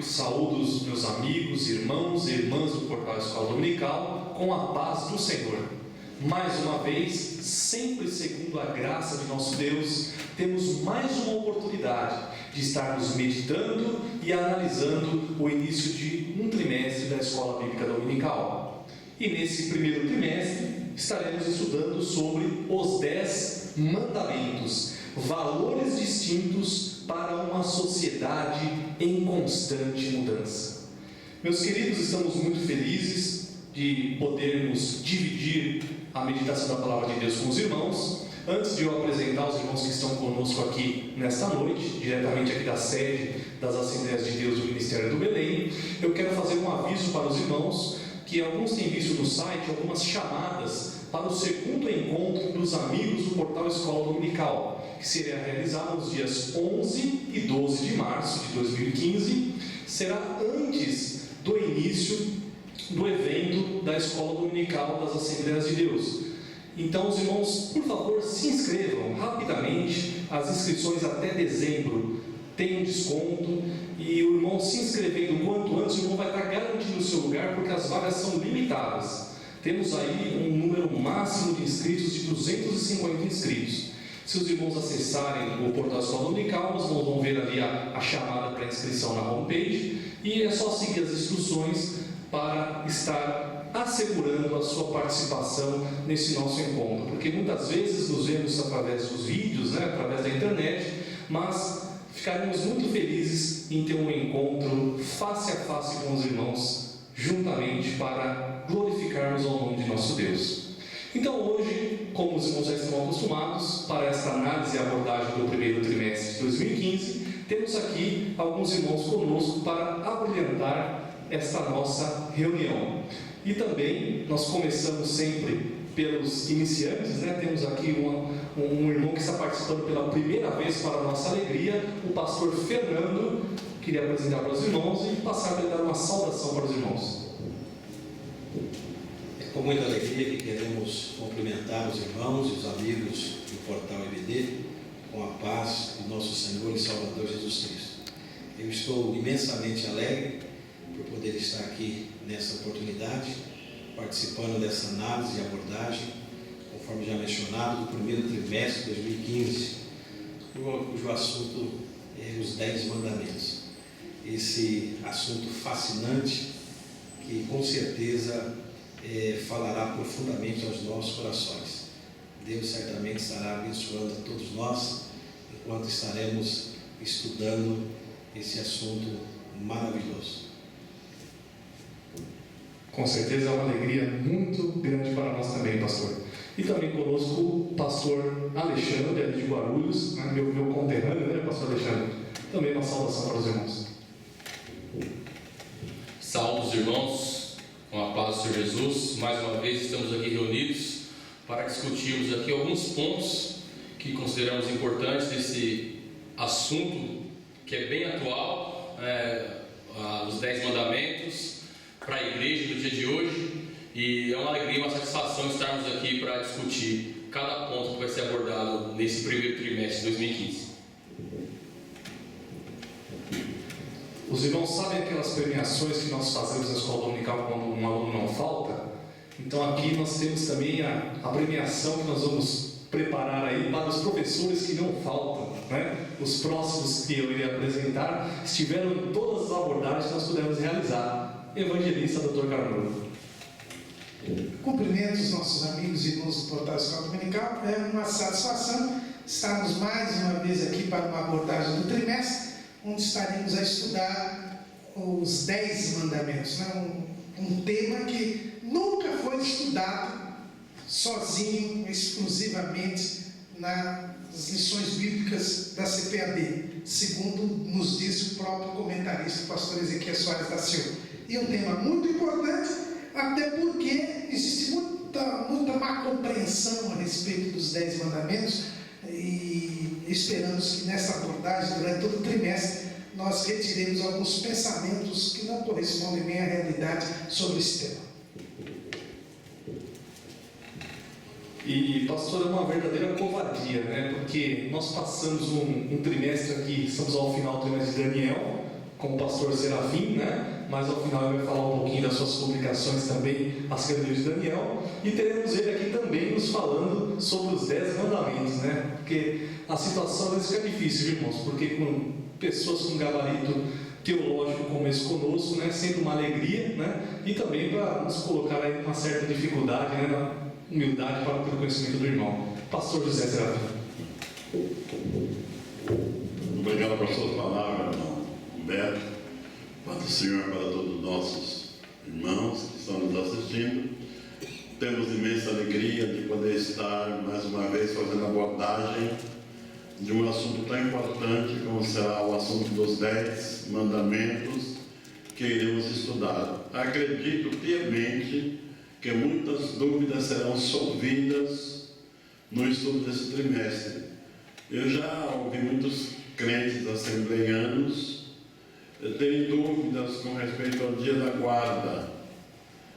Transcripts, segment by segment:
saúdo os meus amigos, irmãos e irmãs do Portal Escola Dominical com a paz do Senhor. Mais uma vez, sempre segundo a graça de nosso Deus, temos mais uma oportunidade de estarmos meditando e analisando o início de um trimestre da Escola Bíblica Dominical. E nesse primeiro trimestre estaremos estudando sobre os 10 mandamentos, valores distintos para uma sociedade em constante mudança. Meus queridos, estamos muito felizes de podermos dividir a meditação da Palavra de Deus com os irmãos. Antes de eu apresentar os irmãos que estão conosco aqui nesta noite, diretamente aqui da sede das Assembleias de Deus do Ministério do Belém, eu quero fazer um aviso para os irmãos que alguns têm visto no site algumas chamadas para o segundo encontro dos amigos do Portal Escola Dominical, que será realizado nos dias 11 e 12 de março de 2015, será antes do início do evento da Escola Dominical das Assembleias de Deus. Então, os irmãos, por favor, se inscrevam rapidamente. As inscrições até dezembro têm um desconto, e o irmão se inscrevendo quanto antes, o irmão vai estar garantindo o seu lugar, porque as vagas são limitadas. Temos aí um número máximo de inscritos de 250 inscritos. Se os irmãos acessarem o Portal Escola Dominical, nós vão ver ali a chamada para inscrição na homepage, e é só seguir as instruções para estar assegurando a sua participação nesse nosso encontro, porque muitas vezes nos vemos através dos vídeos, através da internet, mas ficaremos muito felizes em ter um encontro face a face com os irmãos, juntamente para glorificarmos ao nome de nosso Deus. Então hoje, como os irmãos já estão acostumados, para esta análise e abordagem do primeiro trimestre de 2015, temos aqui alguns irmãos conosco para abrilhantar esta nossa reunião. E também nós começamos sempre pelos iniciantes, temos aqui um irmão que está participando pela primeira vez, para a nossa alegria, o pastor Fernando. Queria apresentar para os irmãos e passar para dar uma saudação para os irmãos. É com muita alegria que queremos cumprimentar os irmãos e os amigos do Portal EBD com a paz do nosso Senhor e Salvador Jesus Cristo. Eu estou imensamente alegre por poder estar aqui nessa oportunidade, participando dessa análise e abordagem, conforme já mencionado, do primeiro trimestre de 2015, cujo assunto é os 10 mandamentos. Esse assunto fascinante que com certeza falará profundamente aos nossos corações. Deus certamente estará abençoando a todos nós enquanto estaremos estudando esse assunto maravilhoso. Com certeza é uma alegria muito grande para nós também, pastor. E também conosco o pastor Alexandre, ali de Guarulhos, meu conterrâneo, pastor Alexandre. Também uma saudação para os irmãos. Saúde os irmãos, com a paz do Senhor Jesus. Mais uma vez estamos aqui reunidos para discutirmos aqui alguns pontos que consideramos importantes desse assunto que é bem atual, os 10 mandamentos para a igreja do dia de hoje, e é uma alegria e uma satisfação estarmos aqui para discutir cada ponto que vai ser abordado nesse primeiro trimestre de 2015. Os irmãos sabem aquelas premiações que nós fazemos na escola dominical quando um aluno não falta? Então aqui nós temos também a premiação que nós vamos preparar aí para os professores que não faltam, Os próximos que eu irei apresentar estiveram em todas as abordagens que nós pudemos realizar. Evangelista Dr. Carmelo. Cumprimento os nossos amigos e irmãos do Portal Escola Dominical. É uma satisfação estarmos mais uma vez aqui para uma abordagem do trimestre, onde estaremos a estudar os 10 mandamentos, um tema que nunca foi estudado sozinho, exclusivamente nas lições bíblicas da CPAD, segundo nos disse o próprio comentarista, o pastor Ezequiel Soares da Silva. E um tema muito importante, até porque existe muita má compreensão a respeito dos 10 mandamentos, e esperamos que nessa abordagem, durante todo o trimestre, nós retiremos alguns pensamentos que não correspondem bem à realidade sobre esse tema. E, pastor, é uma verdadeira covardia, Porque nós passamos um trimestre aqui, estamos ao final do trimestre de Daniel, com o pastor Serafim, né? Mas ao final ele vai falar um pouquinho das suas publicações também acerca do livro de Daniel, e teremos ele aqui também nos falando sobre os 10 mandamentos, né? Porque a situação às vezes fica difícil, irmãos, porque com pessoas com gabarito teológico como esse conosco, né? Sempre uma alegria, né? E também para nos colocar aí uma certa dificuldade, né? Na humildade para o conhecimento do irmão. Pastor José Serafim. Obrigado por suas palavras, irmão Humberto. Paz do Senhor para todos os nossos irmãos que estão nos assistindo. Temos imensa alegria de poder estar mais uma vez fazendo a abordagem de um assunto tão importante como será o assunto dos 10 mandamentos que iremos estudar. Acredito piamente que muitas dúvidas serão solvidas no estudo desse trimestre. Eu já ouvi muitos crentes assembleianos terem dúvidas com respeito ao dia da guarda,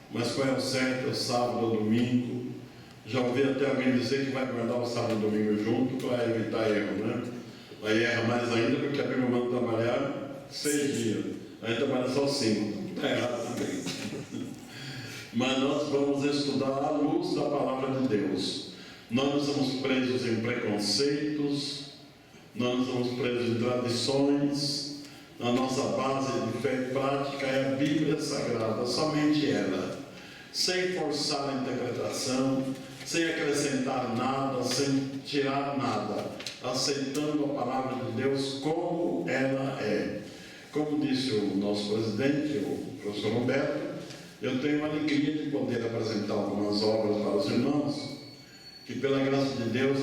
mas qual é o certo, é sábado ou domingo? Já ouvi até alguém dizer que vai guardar o sábado e o domingo junto para evitar erro, né? Aí erra mais ainda porque a Bíblia manda trabalhar 6 dias, aí trabalha só 5, está errado também. Mas nós vamos estudar à luz da palavra de Deus. Nós não estamos presos em preconceitos, nós não estamos presos em tradições. A nossa base de fé e prática é a Bíblia Sagrada, somente ela, sem forçar a interpretação, sem acrescentar nada, sem tirar nada, aceitando a palavra de Deus como ela é. Como disse o nosso presidente, o professor Roberto, eu tenho a alegria de poder apresentar algumas obras para os irmãos, que pela graça de Deus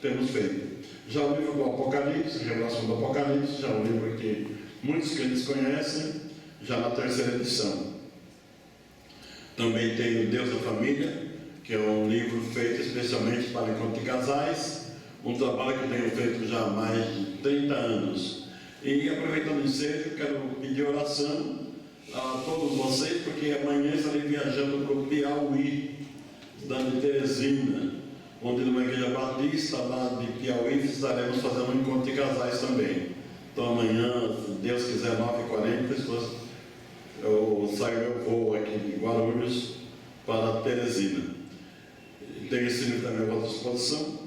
temos feito. Já o livro do Apocalipse, Revelação do Apocalipse, já é um livro que muitos crentes conhecem, já na 3ª edição. Também tem o Deus da Família, que é um livro feito especialmente para encontro de casais, um trabalho que tenho feito já há mais de 30 anos. E aproveitando o ensejo, quero pedir oração a todos vocês, porque amanhã estarei viajando para o Piauí, cidade de Teresina, onde numa igreja batista lá de Piauí estaremos fazendo um encontro de casais também. Então amanhã, se Deus quiser, 9h40, eu saio meu voo aqui de Guarulhos para Teresina. Tenho esse livro também à vossa disposição.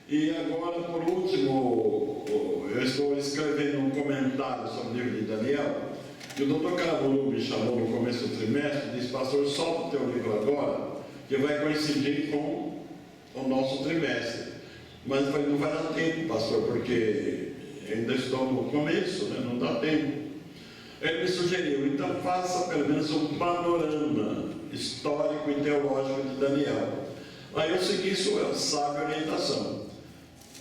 E agora, por último, eu estou escrevendo um comentário sobre o livro de Daniel, e o Dr. Caramuru me chamou no começo do trimestre e disse: pastor, solta o teu livro agora, que vai coincidir com o nosso trimestre. Mas eu falei: não vai dar tempo, pastor, porque ainda estou no começo, né? Não dá tempo. Ele me sugeriu: então faça pelo menos um panorama histórico e teológico de Daniel. Aí eu segui sua sábia orientação.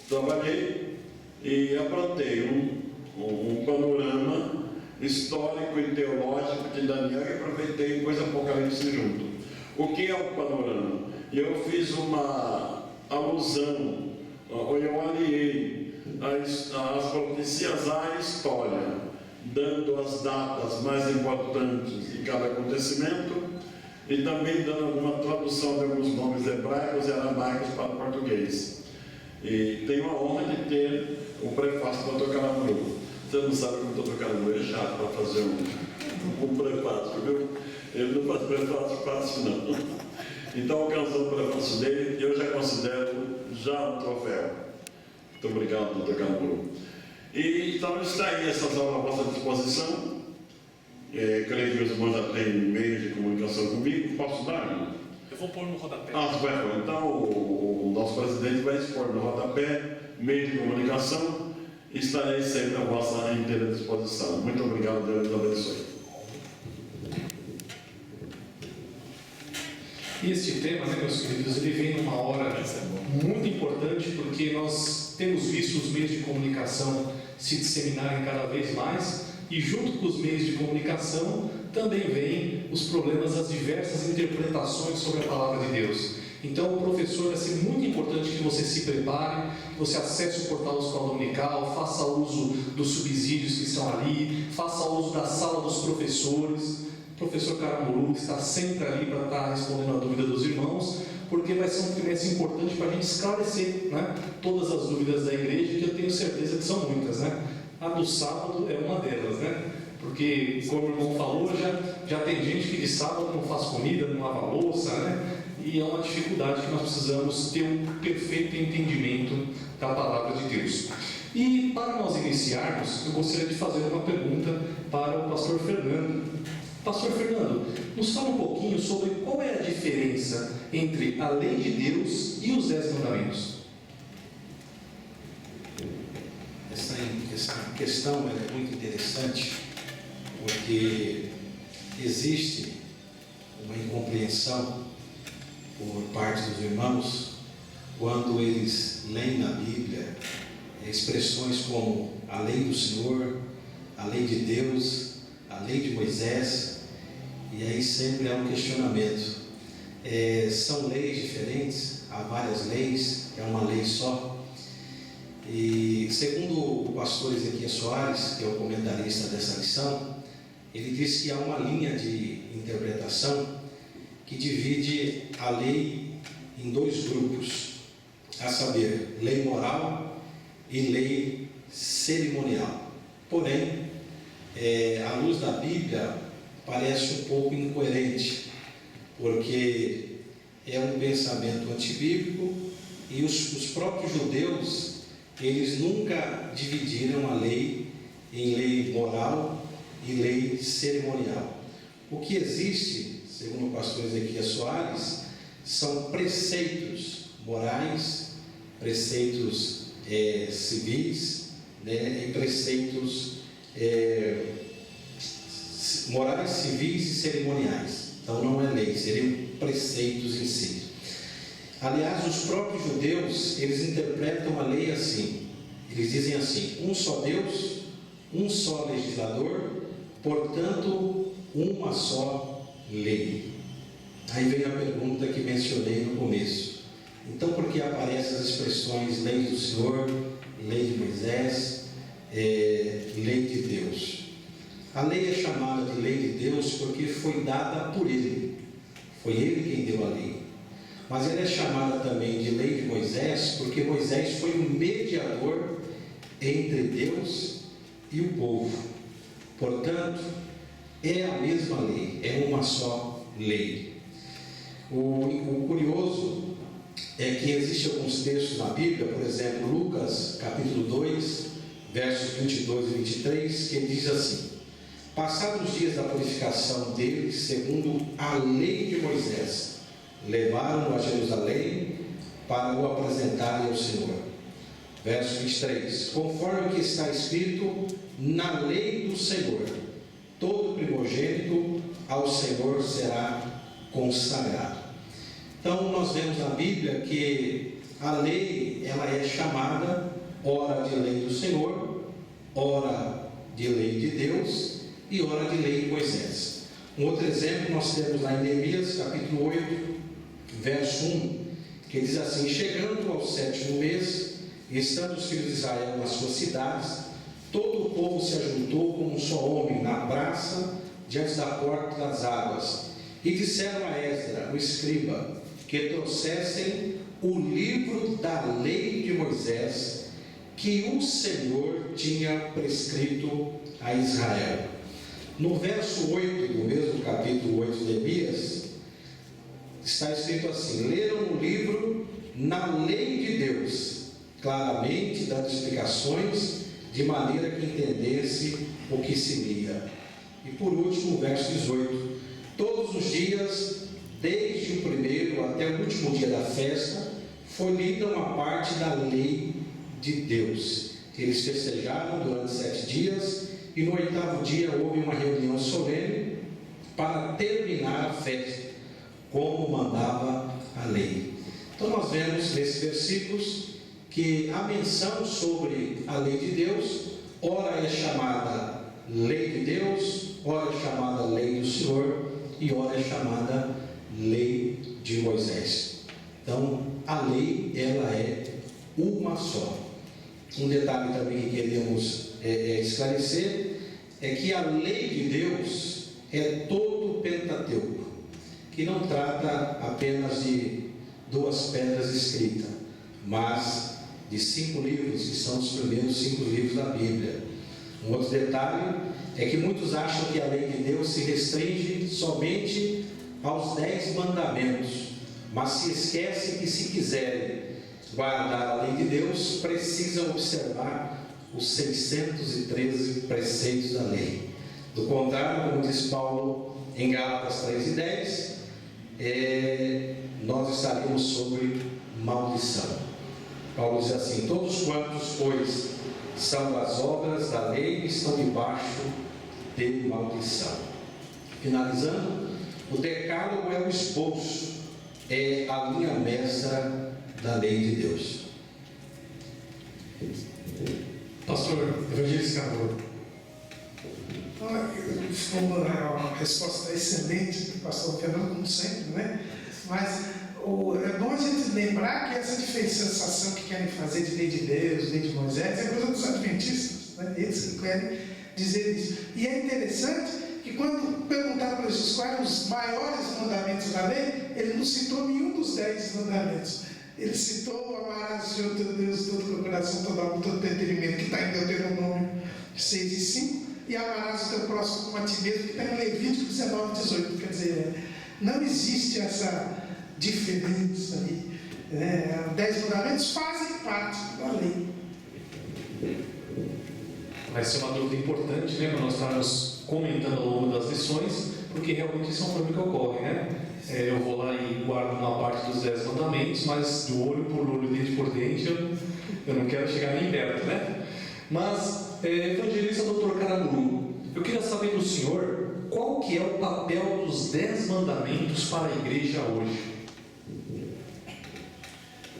Trabalhei e aprontei um panorama histórico e teológico de Daniel e aproveitei e pus Apocalipse junto. O que é o panorama? Eu fiz uma alusão, eu aliei as profecias à história, dando as datas mais importantes de cada acontecimento e também dando alguma tradução de alguns nomes hebraicos e aramaicos para o português. E tenho a honra de ter o prefácio do Dr. Caramuru. Você não sabe como o Dr. Caramuru é chato para fazer um prefácio, viu? Ele não faz prefácio fácil, não. Então, alcançando o prefácio dele, eu já considero um troféu. Muito obrigado, Dr. Caramuru. E então está aí essas aulas à vossa disposição. Creio que os irmãos já têm meios de comunicação comigo. Posso dar, irmão? Eu vou pôr no rodapé. Você vai pôr. Então, o nosso presidente vai expor no rodapé, meio de comunicação, e estarei sempre à vossa inteira disposição. Muito obrigado, Deus abençoe. E este tema, né, meus queridos, ele vem numa hora muito importante, porque nós temos visto os meios de comunicação se disseminarem cada vez mais, e junto com os meios de comunicação também vêm os problemas das diversas interpretações sobre a palavra de Deus. Então, o professor, vai ser muito importante que você se prepare, que você acesse o portal da Escola Dominical, faça uso dos subsídios que estão ali, faça uso da sala dos professores. O professor Caramuru está sempre ali para estar respondendo a dúvida dos irmãos, porque vai ser um trimestre importante para a gente esclarecer, né, todas as dúvidas da igreja, que eu tenho certeza que são muitas, né? A do sábado é uma delas, né? Porque, como o irmão falou, já tem gente que de sábado não faz comida, não lava louça, né? E é uma dificuldade que nós precisamos ter um perfeito entendimento da palavra de Deus. E para nós iniciarmos, eu gostaria de fazer uma pergunta para o pastor Fernando. Pastor Fernando, nos fala um pouquinho sobre qual é a diferença entre a lei de Deus e os 10 mandamentos. Essa questão é muito interessante, porque existe uma incompreensão por parte dos irmãos quando eles leem na Bíblia expressões como a lei do Senhor, a lei de Deus, a lei de Moisés, e aí sempre há um questionamento. São leis diferentes, há várias leis, é uma lei só. E segundo o pastor Ezequiel Soares, que é o comentarista dessa lição, ele diz que há uma linha de interpretação que divide a lei em dois grupos, a saber, lei moral e lei cerimonial. Porém, à luz da Bíblia, parece um pouco incoerente, porque é um pensamento antibíblico e os próprios judeus, eles nunca dividiram a lei em lei moral e lei cerimonial. O que existe, segundo o pastor Ezequiel Soares, são preceitos morais, preceitos civis, né, e preceitos morais, civis e cerimoniais. Então não é lei, seriam preceitos em si. Aliás, os próprios judeus, eles interpretam a lei assim. Eles dizem assim: um só Deus, um só legislador, portanto, uma só lei. Aí vem a pergunta que mencionei no começo. Então, por que aparecem as expressões lei do Senhor, lei de Moisés, lei de Deus? A lei é chamada de lei de Deus porque foi dada por Ele. Foi Ele quem deu a lei. Mas ela é chamada também de lei de Moisés porque Moisés foi o mediador entre Deus e o povo. Portanto, é a mesma lei, é uma só lei. O curioso é que existem alguns textos na Bíblia, por exemplo, Lucas, capítulo 2, versos 22 e 23, que diz assim: passados os dias da purificação deles, segundo a lei de Moisés, levaram-no a Jerusalém para o apresentarem ao Senhor. Verso 23: conforme o que está escrito na lei do Senhor, todo primogênito ao Senhor será consagrado. Então nós vemos na Bíblia que a lei, ela é chamada ora de lei do Senhor, ora de lei de Deus e ora de lei de Moisés. Um outro exemplo nós temos lá em Neemias, capítulo 8, verso 1, que diz assim: chegando ao 7º mês, e estando os filhos de Israel nas suas cidades, todo o povo se ajuntou como um só homem na praça, diante da porta das águas, e disseram a Esdra, o escriba, que trouxessem o livro da lei de Moisés, que o Senhor tinha prescrito a Israel. No verso 8 do mesmo capítulo 8 de Neemias, está escrito assim: leram o livro na lei de Deus, claramente dando explicações, de maneira que entendesse o que se lia. E por último, o verso 18: todos os dias, desde o primeiro até o último dia da festa, foi lida uma parte da lei de Deus. Eles festejaram durante 7 dias, e no 8º dia houve uma reunião solene para terminar a festa, como mandava a lei. Então nós vemos nesses versículos que a menção sobre a lei de Deus, ora é chamada lei de Deus, ora é chamada lei do Senhor e ora é chamada lei de Moisés. Então a lei, ela é uma só. Um detalhe também que queremos esclarecer é que a lei de Deus é todo o Pentateuco, que não trata apenas de 2 pedras escritas, mas de 5 livros, que são os primeiros 5 livros da Bíblia. Um outro detalhe é que muitos acham que a lei de Deus se restringe somente aos 10 mandamentos, mas se esquecem que, se quiserem guardar a lei de Deus, precisam observar os 613 preceitos da lei. Do contrário, como diz Paulo em Gálatas 3:10, nós estaríamos sobre maldição. Paulo diz assim: todos quantos, pois, são das obras da lei, estão debaixo de maldição. Finalizando, o decálogo é o esboço, é a linha mestra da lei de Deus. Pastor Evangelista Carvalho. Foi uma resposta excelente do pastor Fernando, como sempre, né? Mas é bom a gente lembrar que essa diferenciação que querem fazer de lei de Deus, lei de Moisés, é coisa dos adventistas, né? Eles que querem dizer isso. E é interessante que, quando perguntaram para Jesus quais eram os maiores mandamentos da lei, ele não citou nenhum dos 10 mandamentos. Ele citou: amarás o Senhor teu Deus, todo o teu coração, toda a alma, todo o teu entendimento, que está em Deuteronômio 6:5, e amarás o teu próximo como a ti mesmo, que está em Levítico 19:18. Quer dizer, não existe essa diferença aí. 10 mandamentos fazem parte da lei. Vai ser uma dúvida importante, né, para nós estarmos comentando ao longo das lições, porque realmente isso é um problema que ocorre, né? Eu vou lá e guardo uma parte dos 10 mandamentos, mas do olho por olho, dente por dente, eu não quero chegar nem perto, né? Mas, evangelista Dr. Caramuru, eu queria saber do senhor qual que é o papel dos 10 mandamentos para a igreja hoje.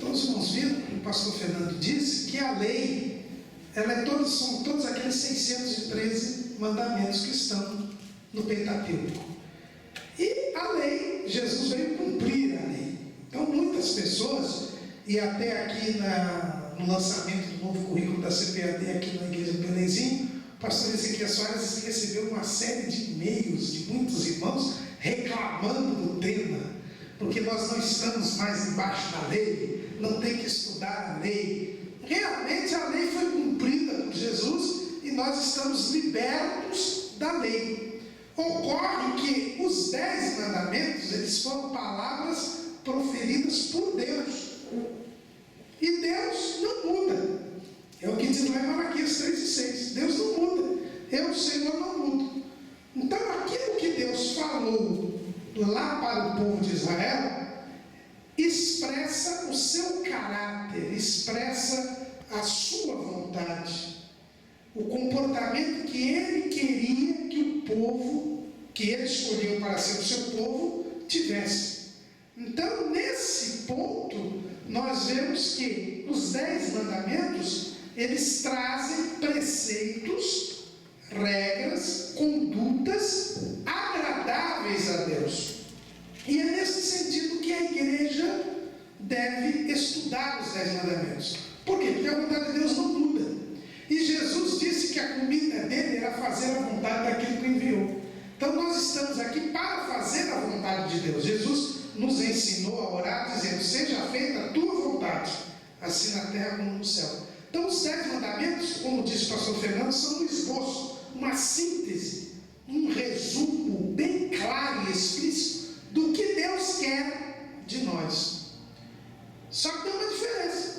Todos vamos ver, o pastor Fernando disse, que a lei, são todos aqueles 613 mandamentos que estão no Pentateuco. E a lei, Jesus veio cumprir a lei. Então, muitas pessoas, e até aqui no lançamento do novo currículo da CPAD, aqui na igreja do Belenzinho, o pastor Ezequiel Soares recebeu uma série de e-mails de muitos irmãos reclamando do tema, porque nós não estamos mais embaixo da lei, não tem que estudar a lei. Realmente a lei foi cumprida por Jesus e nós estamos libertos da lei. Ocorre que os 10 mandamentos, eles foram palavras proferidas por Deus. E Deus não muda. É o que diz lá em Malaquias 3:6. Deus não muda. Eu, o Senhor, não mudo. Então, aquilo que Deus falou lá para o povo de Israel, expressa o seu caráter, expressa a sua vontade, o comportamento que ele queria que o povo, que ele escolheu para ser o seu povo, tivesse. Então, nesse ponto, nós vemos que os 10 mandamentos, eles trazem preceitos, regras, condutas agradáveis a Deus. E é nesse sentido que a igreja deve estudar os 10 mandamentos. Por quê? Porque a vontade de Deus não muda. E Jesus disse que a comida dele era fazer a vontade daquele que o enviou. Então nós estamos aqui para fazer a vontade de Deus. Jesus nos ensinou a orar dizendo: seja feita a tua vontade, assim na terra como no céu. Então os 10 mandamentos, como disse o pastor Fernando, são um esboço, uma síntese, um resumo bem claro e explícito do que Deus quer de nós. Só que tem uma diferença.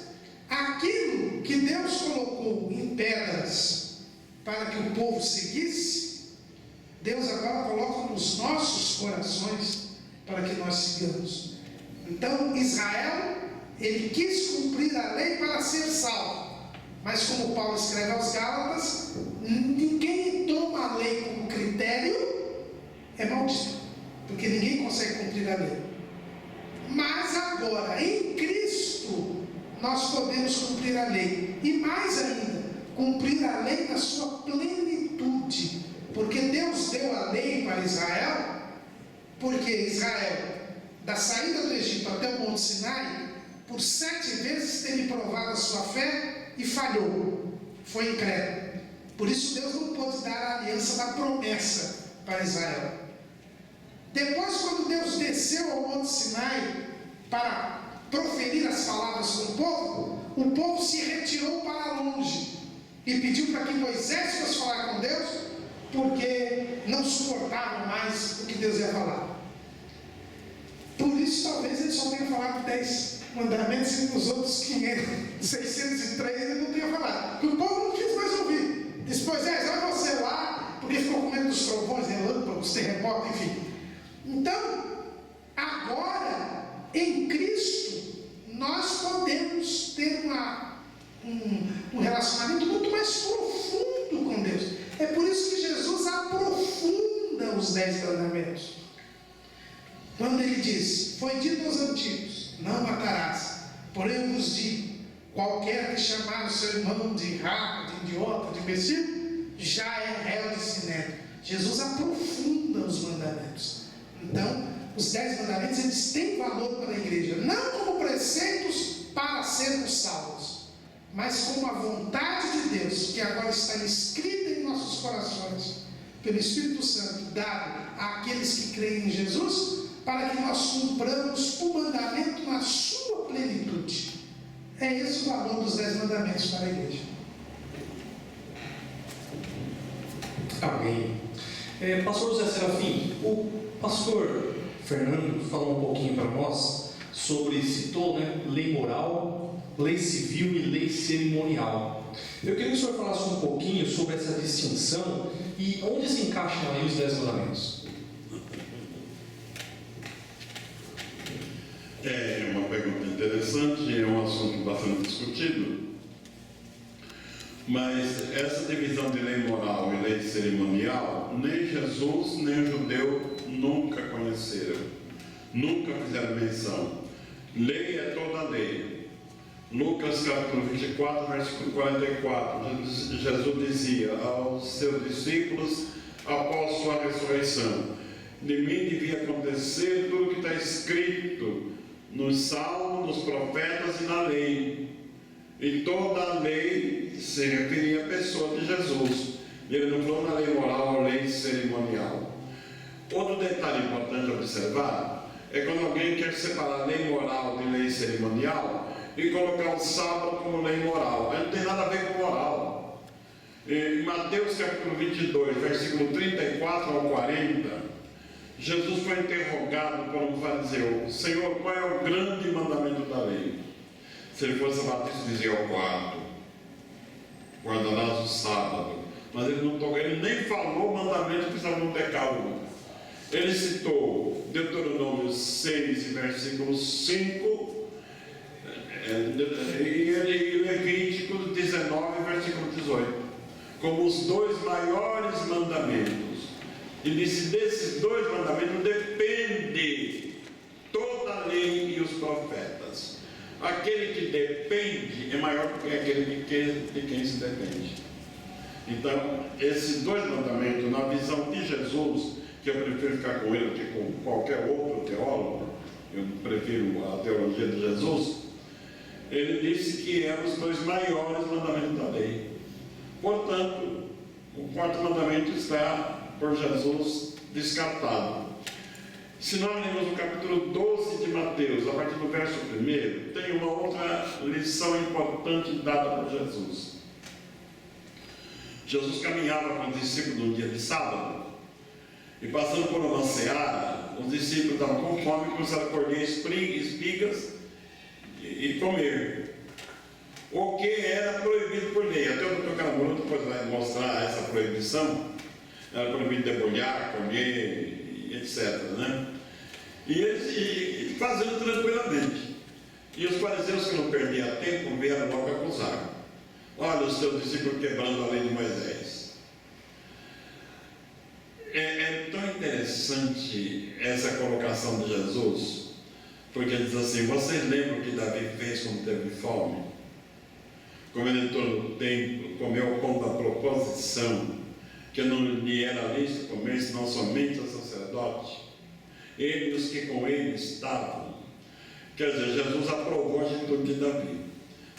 Aquilo que Deus colocou em pedras para que o povo seguisse, Deus agora coloca nos nossos corações para que nós sigamos. Então Israel, ele quis cumprir a lei para ser salvo, mas como Paulo escreve aos Gálatas, ninguém toma a lei como critério, é maldito, porque ninguém consegue cumprir a lei. Mas agora, em Cristo, nós podemos cumprir a lei, e mais ainda, cumprir a lei na sua plenitude, porque Deus deu a lei para Israel, porque Israel, da saída do Egito até o Monte Sinai, por 7 vezes teve provado a sua fé e falhou, foi incrédulo. Por isso Deus não pôde dar a aliança da promessa para Israel. Depois, quando Deus desceu ao Monte Sinai para proferir as palavras com o povo se retirou para longe e pediu para que Moisés fosse falar com Deus, porque não suportavam mais o que Deus ia falar. Por isso, talvez ele só tenha falado 10 mandamentos e os outros 603 ele não tenha falado. Porque o povo não quis mais ouvir. Disse: Moisés, vai você lá, porque ficou com medo dos trovões, relâmpagos, terremotos, enfim. Então, agora, em Cristo, nós podemos ter um relacionamento muito mais profundo com Deus. É por isso que Jesus aprofunda os 10 mandamentos. Quando ele diz: foi dito aos antigos, não matarás, porém eu vos digo, qualquer que chamar o seu irmão de rato, de idiota, de imbecil, já é réu de sinédrio. Jesus aprofunda os mandamentos. Então, os 10 mandamentos, eles têm valor para a igreja, não como preceitos para sermos salvos, mas como a vontade de Deus, que agora está escrita em nossos corações, pelo Espírito Santo, dado àqueles que creem em Jesus, para que nós cumpramos o mandamento na sua plenitude. É esse o valor dos 10 mandamentos para a igreja. Amém. Pastor José Serafim, o pastor Fernando falou um pouquinho para nós sobre, citou, lei moral, lei civil e lei cerimonial. Eu queria que o senhor falasse um pouquinho sobre essa distinção e onde se encaixam aí os 10 mandamentos. É uma pergunta interessante, é um assunto bastante discutido, mas essa divisão de lei moral e lei cerimonial, nem Jesus nem o judeu nunca conheceram, nunca fizeram menção. Lei é toda a lei. Lucas capítulo 24, versículo 44, Jesus dizia aos seus discípulos, após sua ressurreição: de mim devia acontecer tudo o que está escrito nos salmos, nos profetas e na lei. E toda a lei se referia à pessoa de Jesus. Ele não falou na lei moral ou lei cerimonial. Outro detalhe importante observar é quando alguém quer separar lei moral de lei cerimonial e colocar o sábado como lei moral. Não tem nada a ver com moral. Em Mateus capítulo 22, versículo 34 ao 40, Jesus foi interrogado por um fariseu: Senhor, qual é o grande mandamento da lei? Se ele fosse batista, dizia o 4: guardarás o sábado. Mas ele nem falou o mandamento que estava no decálogo. Ele citou Deuteronômio 6, versículo 5, e Levítico 19, versículo 18, como os 2 maiores mandamentos. E disse: desses 2 mandamentos depende toda a lei e os profetas. Aquele que depende é maior do que aquele de quem se depende. Então, esses 2 mandamentos, na visão de Jesus, que eu prefiro ficar com ele do que com qualquer outro teólogo, eu prefiro a teologia de Jesus, ele disse que eram os 2 maiores mandamentos da lei. Portanto, o 4º mandamento está por Jesus descartado. Se nós lemos o capítulo 12 de Mateus, a partir do verso 1, tem uma outra lição importante dada por Jesus. Jesus caminhava com os discípulos num dia de sábado, e passando por uma seara, os discípulos estavam com fome e começaram a colher espigas e comer, o que era proibido por lei. Até o Dr. Caramuru depois vai mostrar essa proibição. Era proibido debulhar, comer, etc. E eles fazendo tranquilamente. E os fariseus, que não perdiam tempo, vieram logo acusar: olha os seus discípulos quebrando a lei de Moisés. É tão interessante essa colocação de Jesus, porque ele diz assim: vocês lembram que Davi fez quando teve fome? Como ele entrou no templo, comeu o pão da proposição, que não lhe era lícito comer, senão somente o sacerdote, ele e os que com ele estavam. Quer dizer, Jesus aprovou a atitude de Davi.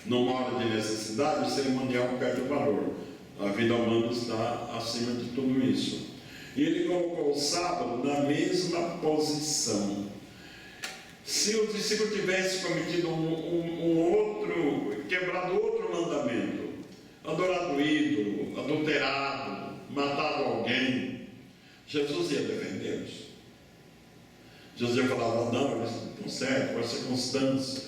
Numa hora de necessidade, o cerimonial perde o valor. A vida humana está acima de tudo isso. E ele colocou o sábado na mesma posição. Se os discípulos tivessem cometido quebrado outro mandamento, adorado ídolo, adulterado, matado alguém, Jesus ia defendê-los. Jesus ia falar, não, eles estão certos, com a circunstância.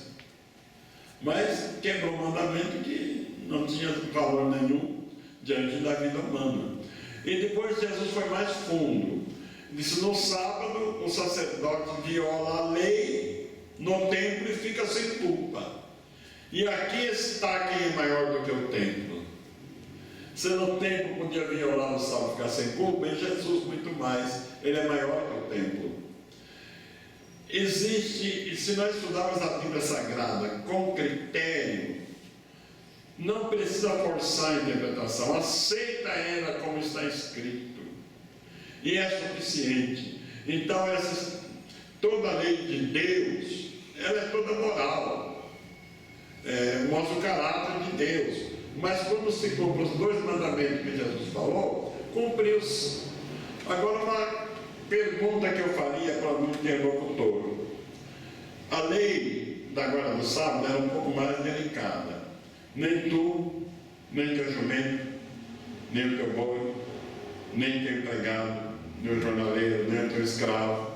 Mas quebrou um mandamento que não tinha valor nenhum diante da vida humana. E depois Jesus foi mais fundo. Disse, no sábado o sacerdote viola a lei no templo e fica sem culpa. E aqui está quem é maior do que o templo. Se no templo podia violar o sábado e ficar sem culpa, em Jesus muito mais, ele é maior que o templo. Existe, e se nós estudarmos a Bíblia Sagrada com critério, não precisa forçar a interpretação, aceita ela como está escrito, e é suficiente. Então, toda a lei de Deus, ela é toda moral, mostra o caráter de Deus, mas quando se cumpre os 2 mandamentos que Jesus falou, cumpriu-se. Agora, uma pergunta que eu faria para o interlocutor: a lei da guarda do sábado era um pouco mais delicada. Nem tu, nem teu jumento, nem o teu boi, nem teu empregado, nem o jornaleiro, nem o teu escravo,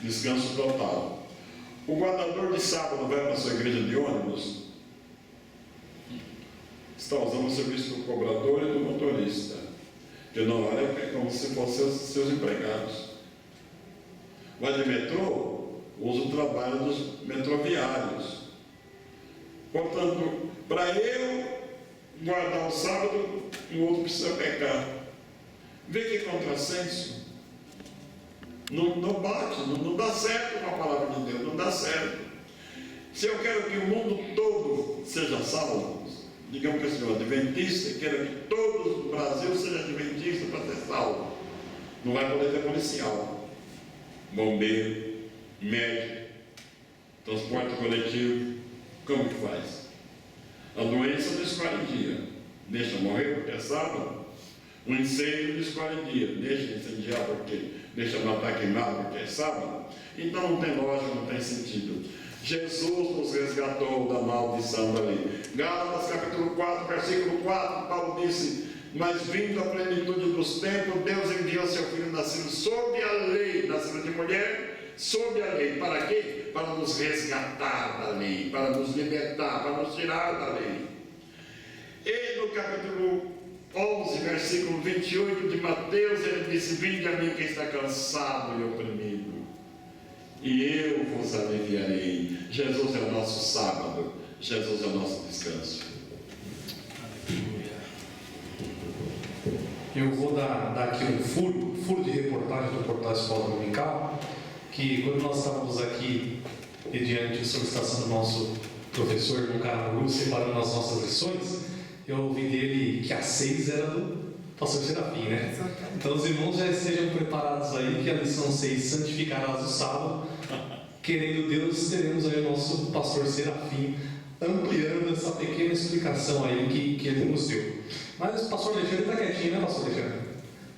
descanso total. O guardador de sábado vai para a sua igreja de ônibus, está usando o serviço do cobrador e do motorista, que não é como se fossem seus empregados. Vai de metrô, usa o trabalho dos metroviários. Portanto, para eu guardar o sábado, o outro precisa pecar. Vê que contrassenso. Não bate, não dá certo com a palavra de Deus, não dá certo. Se eu quero que o mundo todo seja salvo, digamos que eu sou adventista e quero que todo o Brasil seja adventista para ser salvo, não vai poder ter policial, bombeiro, médico, transporte coletivo. Como que faz? A doença não escolhe dia, deixa morrer porque é sábado. O incêndio não escolhe dia, deixa incendiar porque deixa matar queimado porque é sábado. Então não tem lógica, não tem sentido. Jesus nos resgatou da maldição da lei. Gálatas capítulo 4, versículo 4, Paulo disse, mas vindo a plenitude dos tempos, Deus enviou seu Filho nascido sob a lei, nascido de mulher, sob a lei. Para quê? Para nos resgatar da lei, para nos libertar, para nos tirar da lei. E no capítulo 11, versículo 28 de Mateus, ele disse, vinde a mim quem está cansado e oprimido, e eu vos aliviarei. Jesus é o nosso sábado, Jesus é o nosso descanso. Eu vou dar aqui um furo de reportagem do Portal Escola Dominical, que quando nós estávamos aqui, mediante a solicitação do nosso professor no Carnaval, separando as nossas lições, eu ouvi dele que a 6 era do pastor Serafim, né? Então os irmãos já estejam preparados aí, que a lição 6, santificarás o sábado. Querendo Deus, teremos aí o nosso pastor Serafim ampliando essa pequena explicação aí que ele nos deu. Mas o pastor Alexandre está quietinho, né, pastor Alexandre?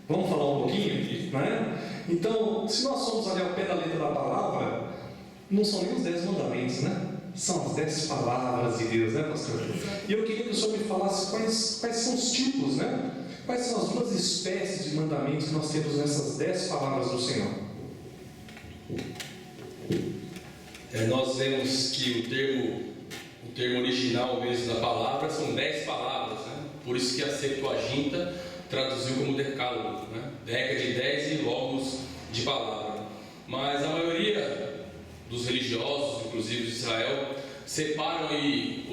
Vamos falar um pouquinho, né? Então, se nós somos ali ao pé da letra da palavra, não são nem os 10 mandamentos, né? São as 10 palavras de Deus, né, pastor? E eu queria que o senhor me falasse quais são os tipos, né? Quais são as 2 espécies de mandamentos que nós temos nessas 10 palavras do Senhor? Nós vemos que o termo original mesmo da palavra são 10 palavras, né? Por isso que a Septuaginta traduziu como decálogo, né? Deca de 10 e logos de palavra. Mas a maioria dos religiosos, inclusive de Israel, separam aí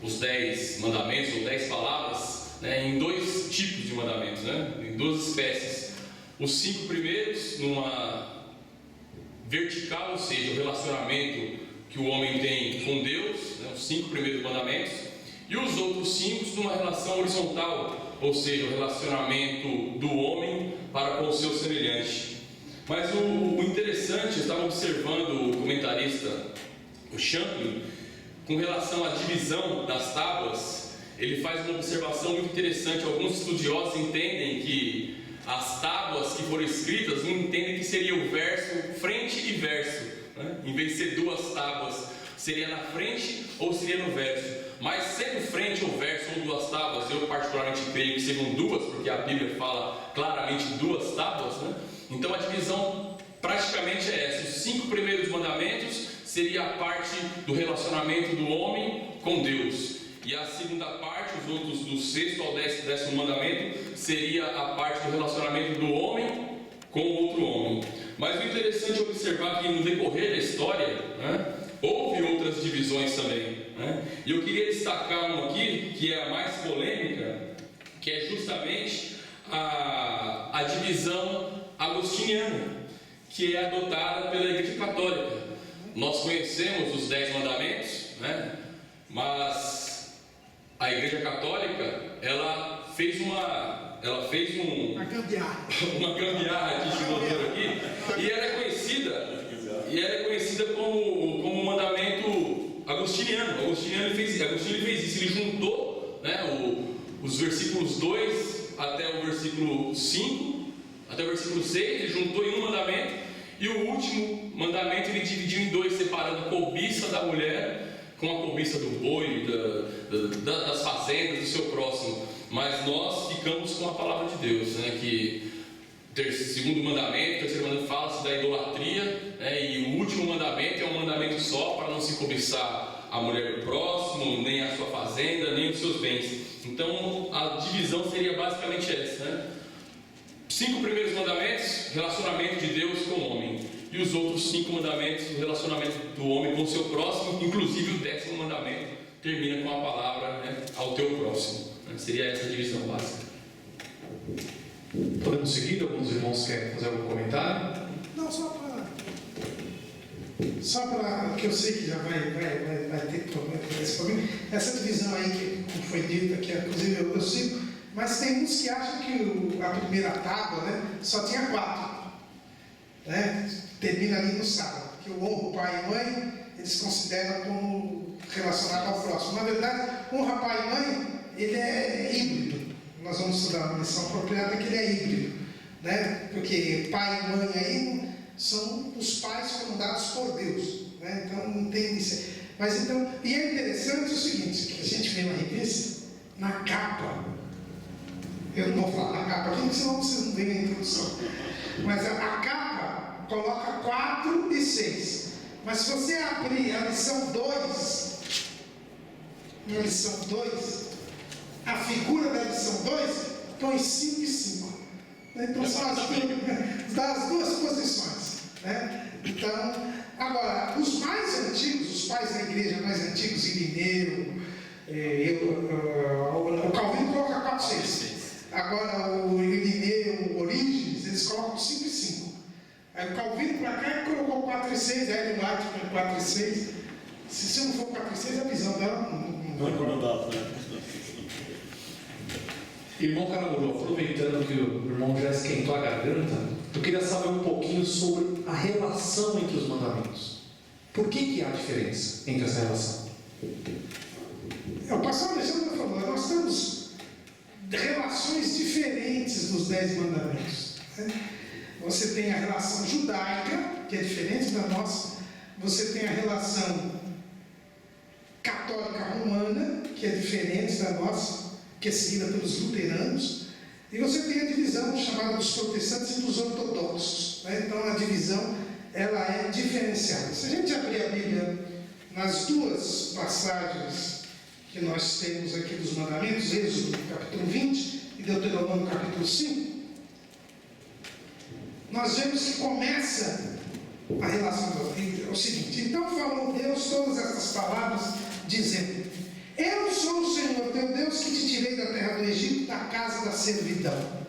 os 10 mandamentos, ou 10 palavras, né, em 2 tipos de mandamentos, né? Em 2 espécies. Os 5 primeiros, numa vertical, ou seja, o relacionamento que o homem tem com Deus, né, os 5 primeiros mandamentos, e os outros 5 numa relação horizontal, ou seja, o relacionamento do homem para com o seu semelhante. Mas o interessante, eu estava observando o comentarista, o Champlin, com relação à divisão das tábuas, ele faz uma observação muito interessante. Alguns estudiosos entendem que as tábuas que foram escritas, entendem que seria o verso frente e verso, né? Em vez de ser 2 tábuas, seria na frente ou seria no verso. Mas sendo frente ou verso ou duas tábuas, eu particularmente creio que sejam duas, porque a Bíblia fala claramente duas tábuas, né? Então a divisão praticamente é essa. Os 5 primeiros mandamentos seria a parte do relacionamento do homem com Deus, e a segunda parte, os outros do 6º ao 10º mandamento, seria a parte do relacionamento do homem com outro homem. Mas o interessante é observar que no decorrer da história, né, houve outras divisões também, né? E eu queria destacar uma aqui, que é a mais polêmica, que é justamente a divisão agostiniana, que é adotada pela Igreja Católica. Nós conhecemos os 10 mandamentos, né? Mas a Igreja Católica, ela fez uma gambiarra aqui, de doutor aqui, e ela é conhecida como um mandamento agostiniano. Agostinho fez isso, ele juntou, né, os versículos 2 até o versículo 5, até o versículo 6, ele juntou em um mandamento, e o último mandamento ele dividiu em 2, separando a cobiça da mulher com a cobiça do boi, das fazendas, do seu próximo. Mas nós ficamos com a palavra de Deus, né, que segundo mandamento, terceiro mandamento fala-se da idolatria, né, e o último mandamento é um mandamento só, para não se cobiçar a mulher do próximo, nem a sua fazenda, nem os seus bens. Então a divisão seria basicamente essa, né? 5 primeiros mandamentos, relacionamento de Deus com o homem, e os outros 5 mandamentos, o relacionamento do homem com o seu próximo, inclusive o 10º mandamento termina com a palavra, né, ao teu próximo. Seria essa a divisão básica. Podemos seguir? Alguns irmãos querem fazer algum comentário? Não, só para que eu sei que já vai ter problema, esse problema. Essa divisão aí, que como foi dita, que inclusive eu sigo, mas tem uns que acham que a primeira tábua, né, só tinha 4, né? Termina ali no sábado, que o honra o pai e mãe, eles consideram como relacionado ao próximo. Na verdade, honra pai e mãe, ele é híbrido. Nós vamos estudar uma lição apropriada que ele é híbrido, né? Porque pai e mãe aí são os pais comandados por Deus, né? Então não tem isso. Mas então, e é interessante o seguinte, que a gente vê na revista, na capa, eu não vou falar na capa aqui, senão vocês não veem a introdução, mas a capa coloca 4 e 6. Mas se você abrir a lição 2, a figura da lição 2 põe 5 e 5. Então são as duas posições, né? Então, agora, os mais antigos, os pais da igreja mais antigos, Irineu, o Calvino coloca 4 e 6. Agora o Irineu, o Orígenes, eles colocam 5 e 5. Aí o Calvino para cá colocou 4 e 6, a Ellen White com 4 e 6. Se não for 4 e 6, a visão dela não dá, né? Irmão Caramuru, aproveitando que o irmão já esquentou a garganta, eu queria saber um pouquinho sobre a relação entre os mandamentos. Por que há diferença entre essa relação? O pastor Alexandre falou, nós temos relações diferentes dos 10 mandamentos, né? Você tem a relação judaica, que é diferente da nossa. Você tem a relação católica romana, que é diferente da nossa, que é seguida pelos luteranos. E você tem a divisão chamada dos protestantes e dos ortodoxos, né? Então a divisão ela é diferenciada. Se a gente abrir a Bíblia nas 2 passagens que nós temos aqui dos mandamentos, Êxodo capítulo 20 e Deuteronômio capítulo 5, nós vemos que começa a relação é o seguinte: então falou Deus todas essas palavras, dizendo: eu sou o Senhor teu Deus que te tirei da terra do Egito, da casa da servidão.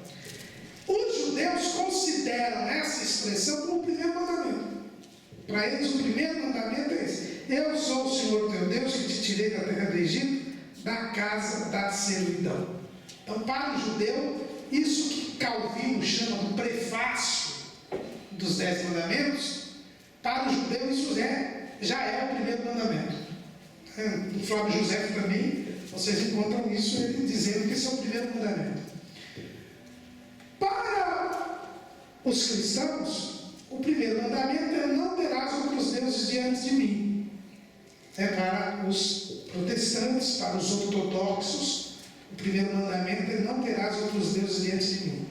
Os judeus consideram essa expressão como o primeiro mandamento. Para eles o primeiro mandamento é esse: eu sou o Senhor teu Deus que te tirei da terra do Egito, da casa da servidão. Então, para o judeu, isso que Calvino chama do prefácio dos 10 mandamentos, para o judeu isso já é o primeiro mandamento. No Flávio José também vocês encontram isso, ele dizendo que esse é o primeiro mandamento. Para os cristãos, o primeiro mandamento é: não terás outros deuses diante de mim. é para os protestantes, para os ortodoxos. O primeiro mandamento é: não terás outros deuses diante de mim.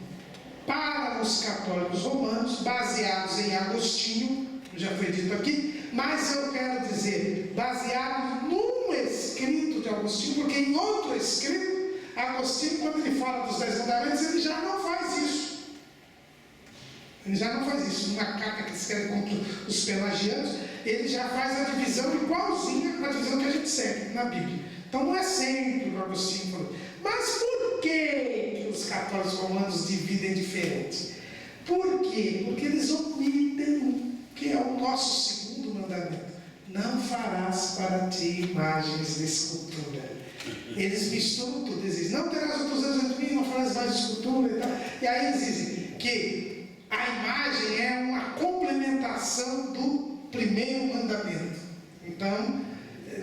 Para os católicos romanos, baseados em Agostinho, já foi dito aqui, mas eu quero dizer, baseado num escrito de Agostinho, porque em outro escrito, Agostinho, quando ele fala dos 10 mandamentos, ele já não faz isso. Ele já não faz isso. Numa carta que ele escreve contra os pelagianos, ele já faz a divisão igualzinha à divisão que a gente segue na Bíblia. Então não é sempre o Agostinho falando. Mas por que os católicos romanos dividem diferente? Por quê? Porque eles omitem, que é o nosso segundo mandamento: não farás para ti imagens de escultura. Eles misturam tudo, eles dizem: não terás outros deuses entre mim, não farás mais de escultura e tal. E aí eles dizem que a imagem é uma complementação do primeiro mandamento. Então,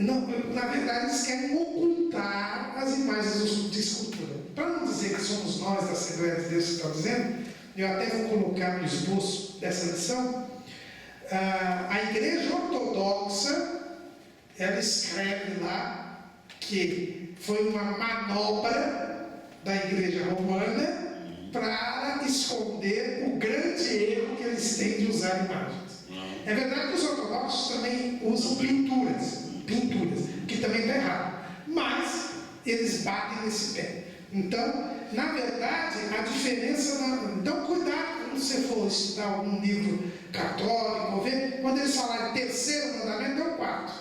na verdade, eles querem ocultar as imagens de escultura. Para não dizer que somos nós da Assembleia de Deus que estão dizendo, eu até vou colocar no esboço dessa lição, a Igreja Ortodoxa, ela escreve lá que foi uma manobra da Igreja Romana para esconder o grande erro que eles têm de usar imagens. É verdade que os ortodoxos também usam pinturas, que também está errado, mas eles batem nesse pé. Então, na verdade, a diferença... Então, cuidado quando você for estudar algum livro católico, ver, quando eles falarem terceiro mandamento, é o quarto.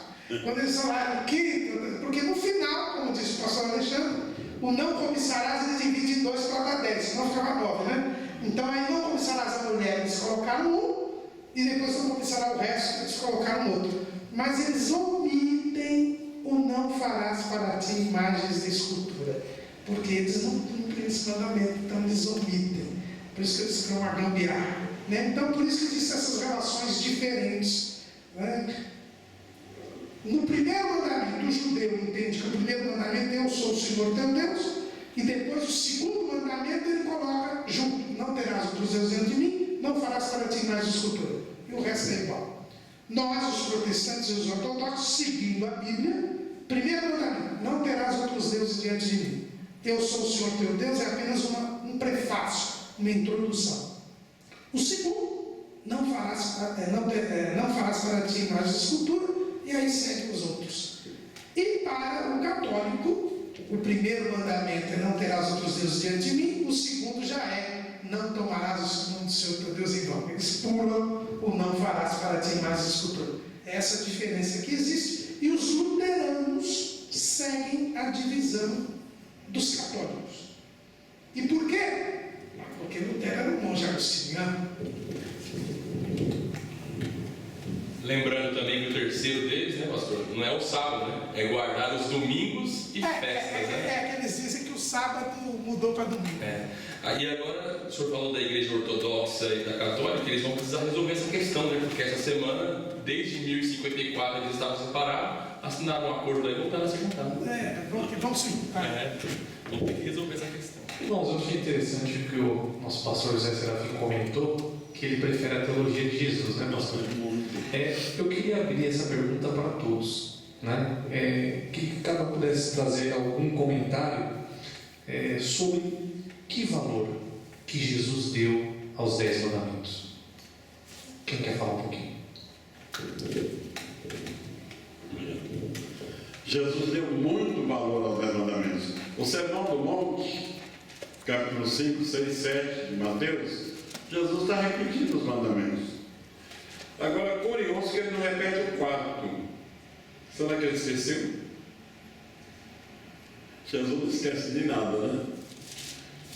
Quando eles falarem quinto, porque no final, como disse o pastor Alexandre, o não cobiçarás eles dividem em 2 para dar 10, senão ficava 9, né? Então aí não cobiçarás a mulher, eles colocaram um, e depois não cobiçará o resto, eles colocaram outro. Mas eles omitem o não farás para ti imagens de escultura, porque eles não cumprem esse mandamento, então eles omitem. Por isso que eles ficam uma gambiarra, né? Então por isso que existem essas relações diferentes, né? No primeiro mandamento, o judeu entende que o primeiro mandamento é: eu sou o Senhor teu Deus, e depois o segundo mandamento ele coloca junto: não terás outros deuses diante de mim, não farás para ti mais escultura. E o resto é igual. Nós, os protestantes e os ortodoxos, seguindo a Bíblia, primeiro mandamento: não terás outros deuses diante de mim. Eu sou o Senhor teu Deus, é apenas um prefácio, uma introdução. O segundo: não farás para ti mais escultura. E aí segue os outros. E para o católico, o primeiro mandamento é: não terás outros deuses diante de mim. O segundo já é: não tomarás o nome do Senhor teu Deus em vão. Eles pulam o não farás para ti mais escultura. É essa a diferença que existe. E os luteranos seguem a divisão dos católicos. E por quê? Porque Lutero era um monge agostiniano. Lembrando também que o terceiro deles, né, pastor, não é o sábado, né? É guardar os domingos e festas, né? Que eles dizem que o sábado mudou para domingo. Aí agora, o senhor falou da igreja ortodoxa e da católica, eles vão precisar resolver essa questão, né? Porque essa semana, desde 1054, eles estavam separados, assinaram um acordo aí, voltaram a se juntar. Vamos se juntar. Vão ter que resolver essa questão. Irmãos, eu achei interessante o que o nosso pastor José Serafim comentou, que ele prefere a teologia de Jesus, né, pastor? Eu queria abrir essa pergunta para todos, né? Que cada um pudesse trazer algum comentário sobre que valor que Jesus deu aos 10 mandamentos. Quem quer falar um pouquinho? Jesus deu muito valor aos 10 mandamentos. O Sermão do Monte, capítulo 5, 6, 7 de Mateus, Jesus está repetindo os mandamentos. Agora, curioso que ele não repete o 4. Será que ele esqueceu? Jesus não esquece de nada, né?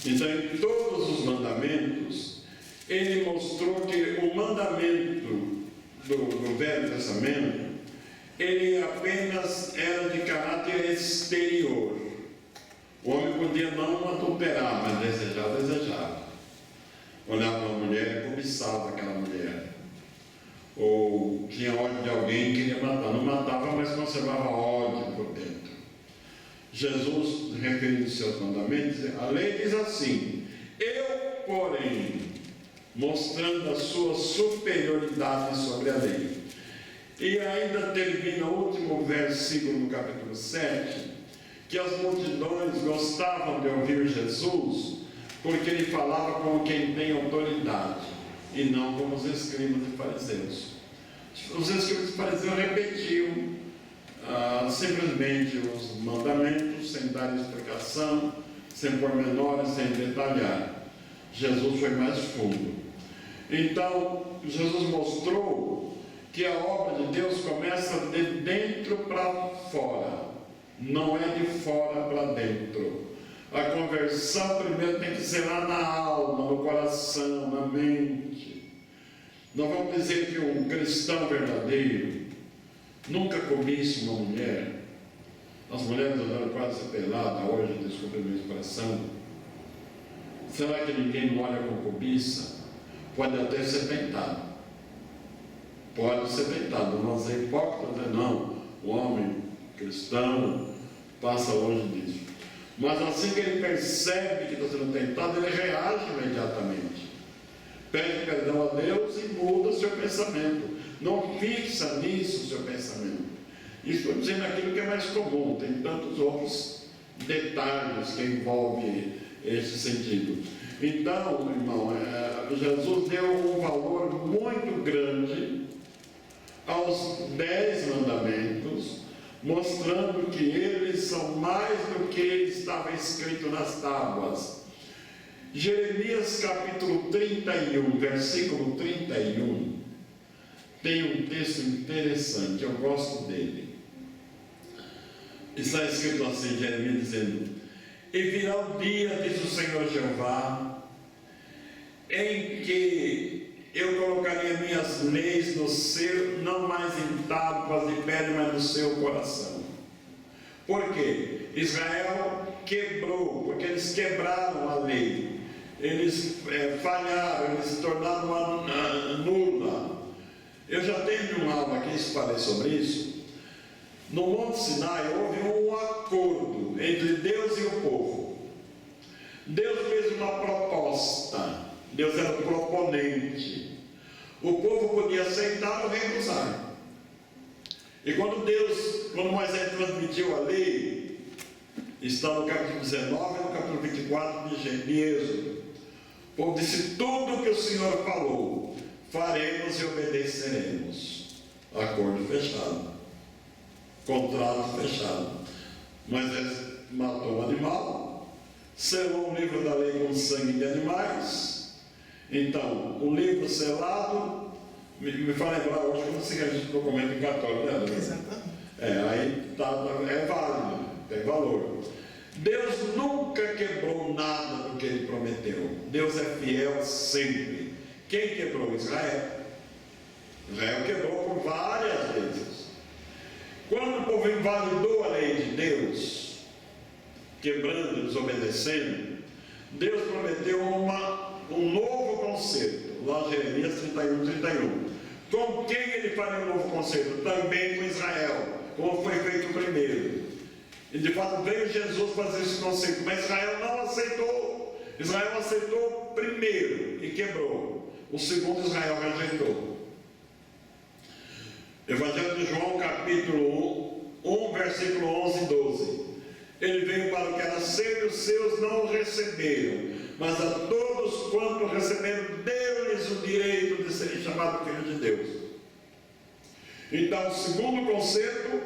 Então, em todos os mandamentos, ele mostrou que o mandamento do Velho Testamento, ele apenas era de caráter exterior. O homem podia não adulterar, mas desejava. Olhava para uma mulher e cobiçava aquela mulher. Ou tinha ódio de alguém e queria matar. Não matava, mas conservava ódio por dentro. Jesus, referindo os seus mandamentos, a lei diz assim: eu, porém, mostrando a sua superioridade sobre a lei, E ainda termina o último versículo no capítulo 7, que as multidões gostavam de ouvir Jesus, porque ele falava como quem tem autoridade, e não como os escribas e fariseus. Os escribas e fariseus repetiam simplesmente os mandamentos, sem dar explicação, sem pormenores, sem detalhar. Jesus foi mais fundo. Então, Jesus mostrou que a obra de Deus começa de dentro para fora, não é de fora para dentro. A conversão primeiro tem que ser lá na alma, no coração, na mente. Nós vamos dizer que um cristão verdadeiro nunca comisse uma mulher. As mulheres andaram quase peladas hoje, desculpa a minha expressão. Será que ninguém não olha com cobiça? Pode até ser tentado. Pode ser tentado, mas é hipócrita dizer não. O homem cristão passa longe disso. Mas assim que ele percebe que está sendo tentado, ele reage imediatamente. Pede perdão a Deus e muda seu pensamento. Não fixa nisso o seu pensamento. Estou dizendo aquilo que é mais comum, tem tantos outros detalhes que envolvem esse sentido. Então, irmão, Jesus deu um valor muito grande aos 10 mandamentos, mostrando que eles são mais do que estava escrito nas tábuas. Jeremias capítulo 31, versículo 31, tem um texto interessante, eu gosto dele. Está escrito assim, Jeremias dizendo: e virá o dia, diz o Senhor Jeová, em que eu colocaria minhas leis no seu, não mais em tábuas de pedra, mas no seu coração. Por quê? Israel quebrou, porque eles quebraram a lei, eles falharam, eles se tornaram nula. Eu já tenho uma aula aqui, falei sobre isso. No Monte Sinai houve um acordo entre Deus e o povo. Deus fez uma proposta, Deus era o proponente. O povo podia aceitar ou recusar. E quando Moisés transmitiu a lei, está no capítulo 19 e no capítulo 24 de Êxodo. O povo disse: tudo que o Senhor falou, faremos e obedeceremos. Acordo fechado. Contrato fechado. Moisés matou um animal, selou um livro da lei com sangue de animais. Então, o livro selado, me faz lembrar hoje que eu não sei esse documento em católico, né? Exatamente. Aí é válido, tem valor. Deus nunca quebrou nada do que ele prometeu. Deus é fiel sempre. Quem quebrou? Israel. Israel quebrou por várias vezes. Quando o povo invalidou a lei de Deus, quebrando, desobedecendo, Deus prometeu um novo concerto, lá em Jeremias 31. Com quem ele faria um novo concerto? Também com Israel, como foi feito primeiro. E de fato veio Jesus fazer esse concerto, mas Israel não aceitou. Israel aceitou primeiro e quebrou. O segundo Israel rejeitou. Evangelho de João, capítulo 1, versículo 11 e 12. Ele veio para o que era seu e os seus não o receberam, mas a todos quanto receberam, deu-lhes o direito de serem chamados filhos de Deus. Então, o segundo concerto,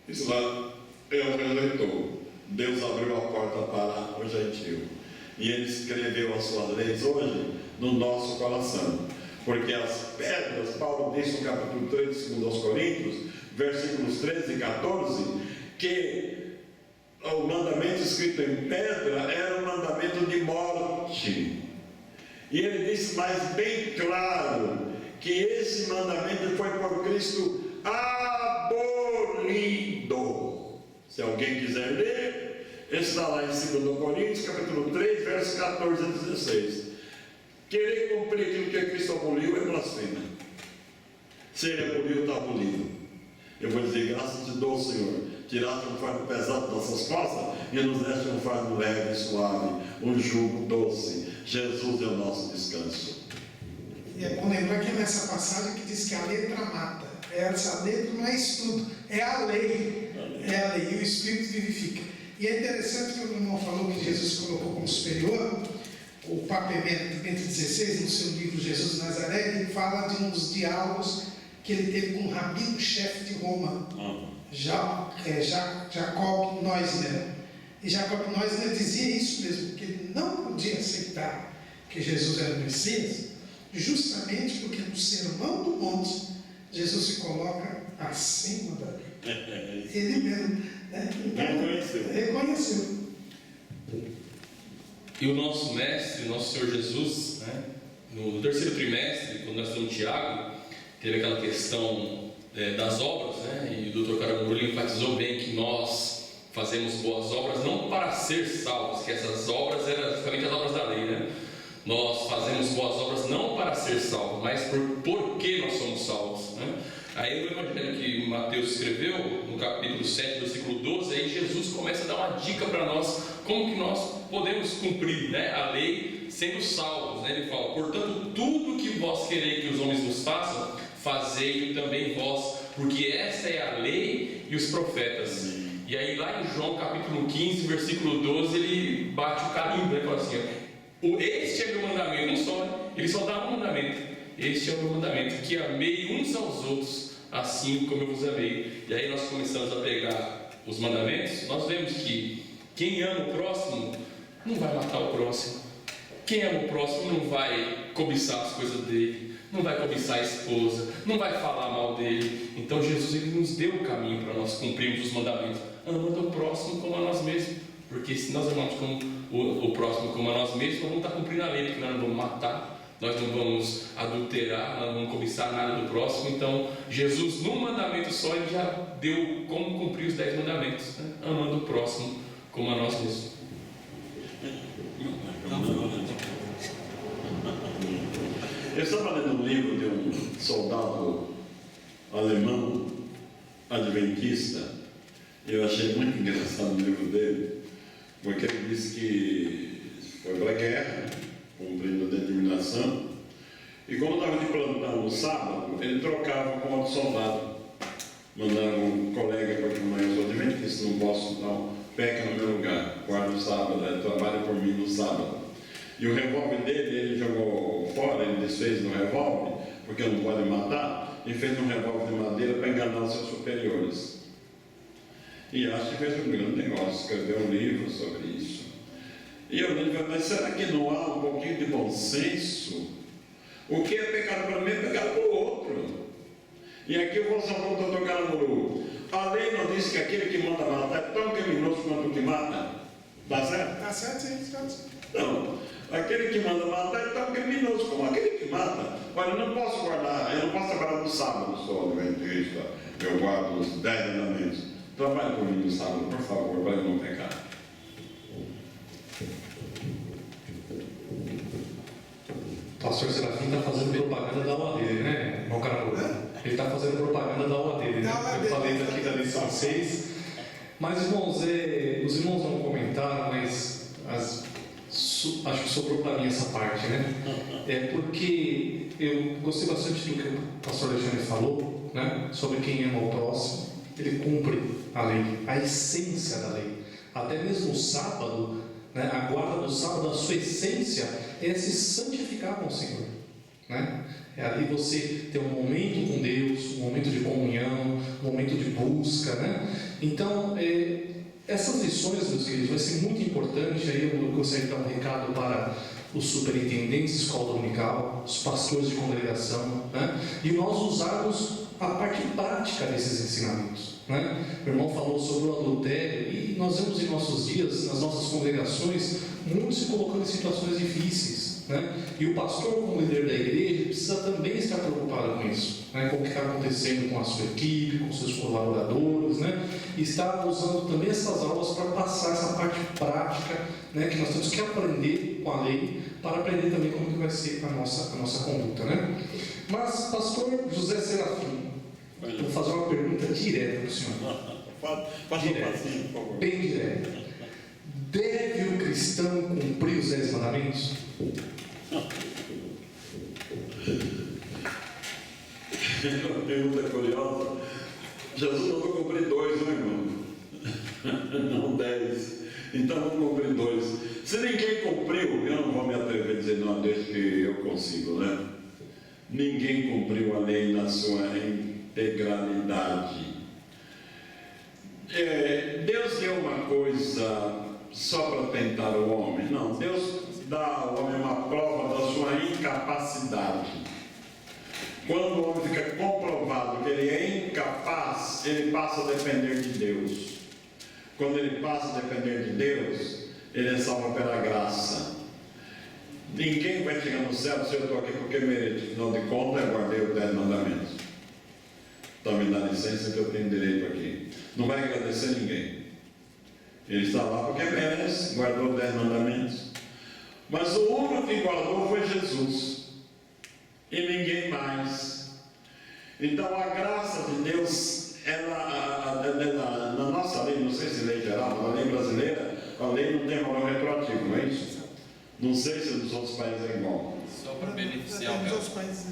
Israel rejeitou. Deus abriu a porta para o gentio. E ele escreveu as suas leis hoje no nosso coração. Porque as pedras, Paulo disse no capítulo 3 de 2 Coríntios, versículos 13 e 14, que o mandamento escrito em pedra era um mandamento de morte. E ele disse mais bem claro que esse mandamento foi por Cristo abolido. Se alguém quiser ler, está lá em 2 Coríntios, capítulo 3, versos 14 a 16. Querer cumprir aquilo que Cristo aboliu é blasfêmia. Se ele aboliu, está abolido. Eu vou dizer: graças te dou, Senhor, tiraste um fardo pesado das nossas costas e nos deste um fardo leve e suave, um jugo doce. Jesus é o nosso descanso. E é bom lembrar que nessa passagem que diz que a letra mata. Essa letra não é estudo, é a lei. É a lei, e o Espírito vivifica. E é interessante que o irmão falou que Jesus colocou como superior. O Papa Bento XVI, no seu livro Jesus de Nazaré, ele fala de uns diálogos que ele teve com o rabino-chefe de Roma, Jacob Neusner. E Jacob Neusner dizia isso mesmo, que ele não podia aceitar que Jesus era o Messias, justamente porque no Sermão do Monte, Jesus se coloca acima da lei. Ele mesmo, né? Então, reconheceu. E o nosso mestre, o nosso Senhor Jesus, né, no terceiro trimestre, quando nós estamos em Tiago, teve aquela questão das obras, né, e o Dr. Caramuru enfatizou bem que nós fazemos boas obras não para ser salvos, que essas obras eram justamente as obras da lei, né? Nós fazemos boas obras não para ser salvos, mas por que nós somos salvos, né? Aí no evangelho que Mateus escreveu, no capítulo 7, versículo 12, aí Jesus começa a dar uma dica para nós, como que nós podemos cumprir, né, a lei sendo salvos, né? Ele fala: portanto, tudo que vós quereis que os homens vos façam, fazei-o também vós, porque esta é a lei e os profetas. E aí lá em João capítulo 15, versículo 12, ele bate o carimbo, ele fala assim: este é meu mandamento, um só, ele só dá um mandamento. Este é o meu mandamento, que amei uns aos outros, assim como eu vos amei. E aí nós começamos a pegar os mandamentos, nós vemos que quem ama o próximo não vai matar o próximo. Quem ama o próximo não vai cobiçar as coisas dele, não vai cobiçar a esposa, não vai falar mal dele. Então Jesus, ele nos deu o caminho para nós cumprirmos os mandamentos, amando o próximo como a nós mesmos. Porque se nós amamos o próximo como a nós mesmos, nós vamos estar cumprindo a lei, porque nós não vamos matar, nós não vamos adulterar, nós não vamos cobiçar nada do próximo. Então Jesus, num mandamento só, ele já deu como cumprir os 10 mandamentos, né? Amando o próximo como a nós mesmos. Eu estava lendo um livro de um soldado alemão adventista, e eu achei muito engraçado o livro dele, porque ele disse que foi para a guerra, cumprindo a determinação, e quando estava de plantão no sábado, ele trocava com outro soldado. Mandava um colega para que eu sou adventista, não posso, não, peca no meu lugar, guarda o sábado, ele trabalha por mim no sábado. E o revólver dele, ele jogou fora, ele desfez no revólver, porque não pode matar, e fez um revólver de madeira para enganar os seus superiores. E acho que fez um grande negócio, escreveu um livro sobre isso. E eu lembro, mas será que não há um pouquinho de bom senso? O que é pecado para mim é pecado para o outro. E aqui eu vou só para o Dr. Caramuru. A lei não diz que aquele que manda matar é tão criminoso quanto o que mata? Está certo? Está certo, sim, está certo. Não, aquele que manda matar é tão criminoso como aquele que mata. Olha, eu não posso trabalhar no sábado, sou adventista, eu guardo os 10 mandamentos. Trabalhe por mim no sábado, por favor, para eu não pecar. O pastor Serafim está fazendo propaganda da OAD, né, meu caro? Ele está fazendo propaganda da OAD, né? Eu falei daqui da lição 6. Mas, irmãos, os irmãos não comentaram, mas acho que sobrou para mim essa parte, né? Porque eu gostei bastante do que o pastor Alexandre falou, né? Sobre quem ama o próximo, ele cumpre a lei, a essência da lei. Até mesmo o sábado, né? A guarda do sábado, a sua essência é se santificar com o Senhor, né? É ali você ter um momento com Deus, um momento de comunhão, um momento de busca, né? Então, essas lições, meus queridos, vai ser muito importante. Aí eu gostaria de dar um recado para os superintendentes de escola dominical, os pastores de congregação, né? E nós usarmos a parte prática desses ensinamentos, né? O irmão falou sobre o adultério, e nós vemos em nossos dias, nas nossas congregações, muitos se colocando em situações difíceis, né? E o pastor, como líder da igreja, precisa também estar preocupado com isso, né? Com o que está acontecendo com a sua equipe, com seus colaboradores, né? E está usando também essas aulas para passar essa parte prática, né? Que nós temos que aprender com a lei, para aprender também como que vai ser a nossa conduta, né? Mas, pastor José Serafim, eu vou fazer uma pergunta direta para o senhor. Facinho, por favor. Bem direta. Deve o cristão cumprir os 10 mandamentos? Uma pergunta curiosa. Jesus mandou cumprir 2, né, irmão? Não 10. Então vamos cumprir 2. Se ninguém cumpriu, eu não vou me atrever a dizer, não, Deus, que eu consigo, né? Ninguém cumpriu a lei na sua integralidade. Deus deu uma coisa só para tentar o homem? Não, Deus dá ao homem uma prova da sua incapacidade. Quando o homem fica comprovado que ele é incapaz, ele passa a depender de Deus. Quando ele passa a depender de Deus, ele é salvo pela graça. Ninguém vai chegar no céu se eu estou aqui porque mereço. Afinal de contas, eu guardei os 10 mandamentos. Então me dá licença que eu tenho direito aqui. Não vai agradecer ninguém. Ele está lá porque merece, guardou os 10 mandamentos. Mas o único que guardou foi Jesus. E ninguém mais. Então a graça de Deus, na nossa lei, não sei se lei geral, mas na lei brasileira, a lei não tem valor retroativo, não é isso? Não sei se nos outros países é igual. Só para beneficiar o Nos outros países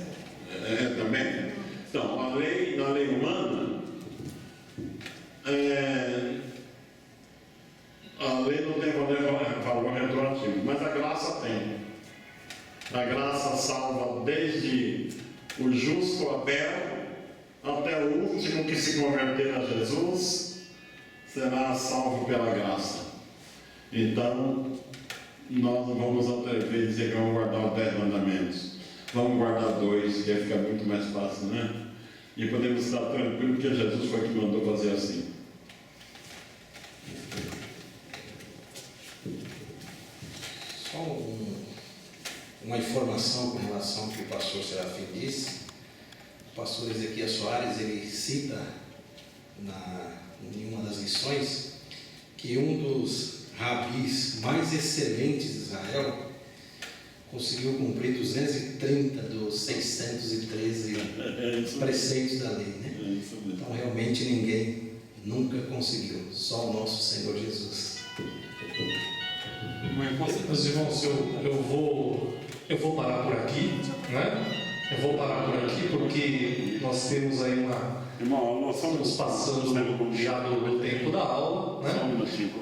também? Então, na lei humana, a lei não tem valor retroativo, mas a graça tem. A graça salva desde o justo Abel até o último que se converter a Jesus, será salvo pela graça. Então, nós não vamos atrever a dizer que vamos guardar os 10 mandamentos. Vamos guardar 2, que aí fica muito mais fácil, né? E podemos estar tranquilos porque Jesus foi que mandou fazer assim. Só uma informação com relação ao que o pastor Serafim disse. O pastor Ezequias Soares, ele cita em uma das lições que um dos rabis mais excelentes de Israel conseguiu cumprir 230 dos 613 preceitos da lei, né? Então realmente ninguém nunca conseguiu, só o nosso Senhor Jesus. Meus irmãos, eu vou parar por aqui, né? Eu vou parar por aqui porque nós temos aí estamos passando já do tempo da aula, né?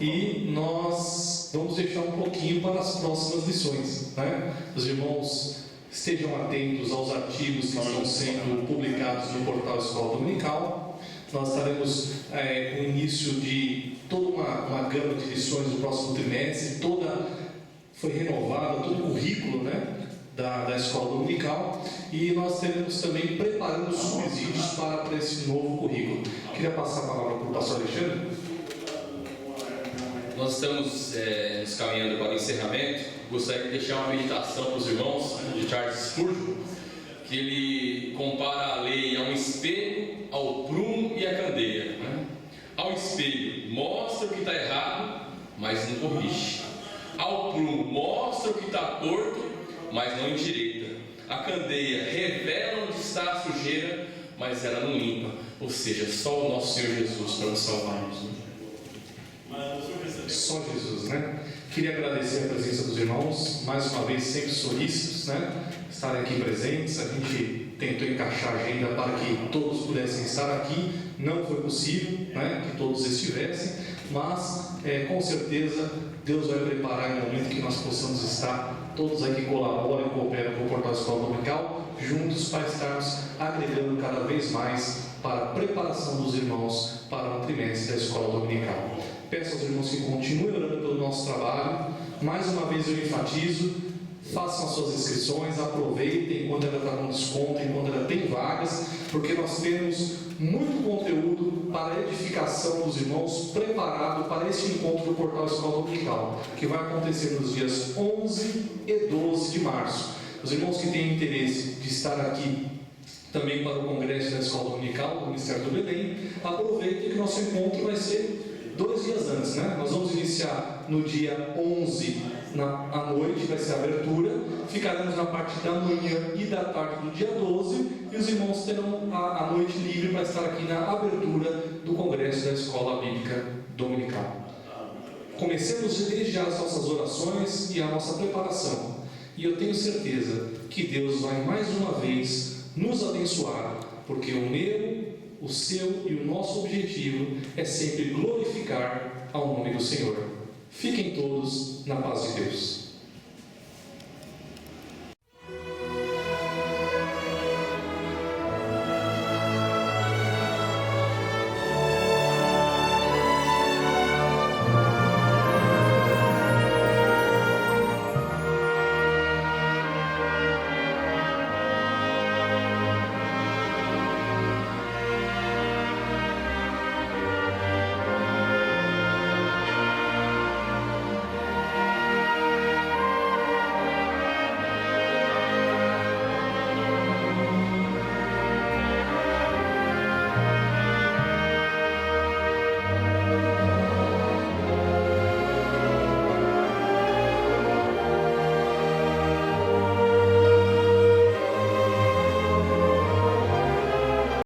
E nós vamos deixar um pouquinho para as próximas lições, né? Os irmãos estejam atentos aos artigos que estão sendo publicados no portal Escola Dominical. Nós estaremos com o início de toda uma gama de lições do próximo trimestre, foi renovada, todo o currículo, né, da Escola Dominical, e nós teremos também preparando subsídios para esse novo currículo. Queria passar a palavra para o pastor Alexandre. Nós estamos nos caminhando para o encerramento. Gostaria de deixar uma meditação para os irmãos de Charles Spurgeon, que ele compara a lei a um espelho, ao prumo e à candeia, né? Ao espelho, mostra o que está errado, mas não corrige. Ao prumo, mostra o que está torto, mas não endireita. A candeia revela onde está a sujeira, mas ela não limpa. Ou seja, só o nosso Senhor Jesus para nos salvar-nos, né? Só Jesus, né? Queria agradecer a presença dos irmãos, mais uma vez sempre solícitos, né? Estarem aqui presentes. A gente tentou encaixar a agenda para que todos pudessem estar aqui. Não foi possível, né, que todos estivessem, mas com certeza Deus vai preparar um momento que nós possamos estar todos aqui colaboram e cooperam com o Portal Escola Dominical, juntos para estarmos agregando cada vez mais para a preparação dos irmãos para o trimestre da Escola Dominical. Peço aos irmãos que continuem orando pelo nosso trabalho. Mais uma vez eu enfatizo: façam as suas inscrições, aproveitem enquanto ela está com desconto, enquanto ela tem vagas, porque nós temos muito conteúdo para a edificação dos irmãos preparado para este encontro do Portal Escola Dominical, que vai acontecer nos dias 11 e 12 de março. Os irmãos que têm interesse de estar aqui também para o Congresso da Escola Dominical do Ministério do Belém, aproveitem que nosso encontro vai ser 2 dias antes, né? Nós vamos iniciar no dia 11 à noite, vai ser a abertura, ficaremos na parte da manhã e da tarde do dia 12, e os irmãos terão a noite livre para estar aqui na abertura do Congresso da Escola Bíblica Dominical. Comecemos desde já as nossas orações e a nossa preparação, e eu tenho certeza que Deus vai mais uma vez nos abençoar porque o meu, o seu e o nosso objetivo é sempre glorificar ao nome do Senhor. Fiquem todos na paz de Deus.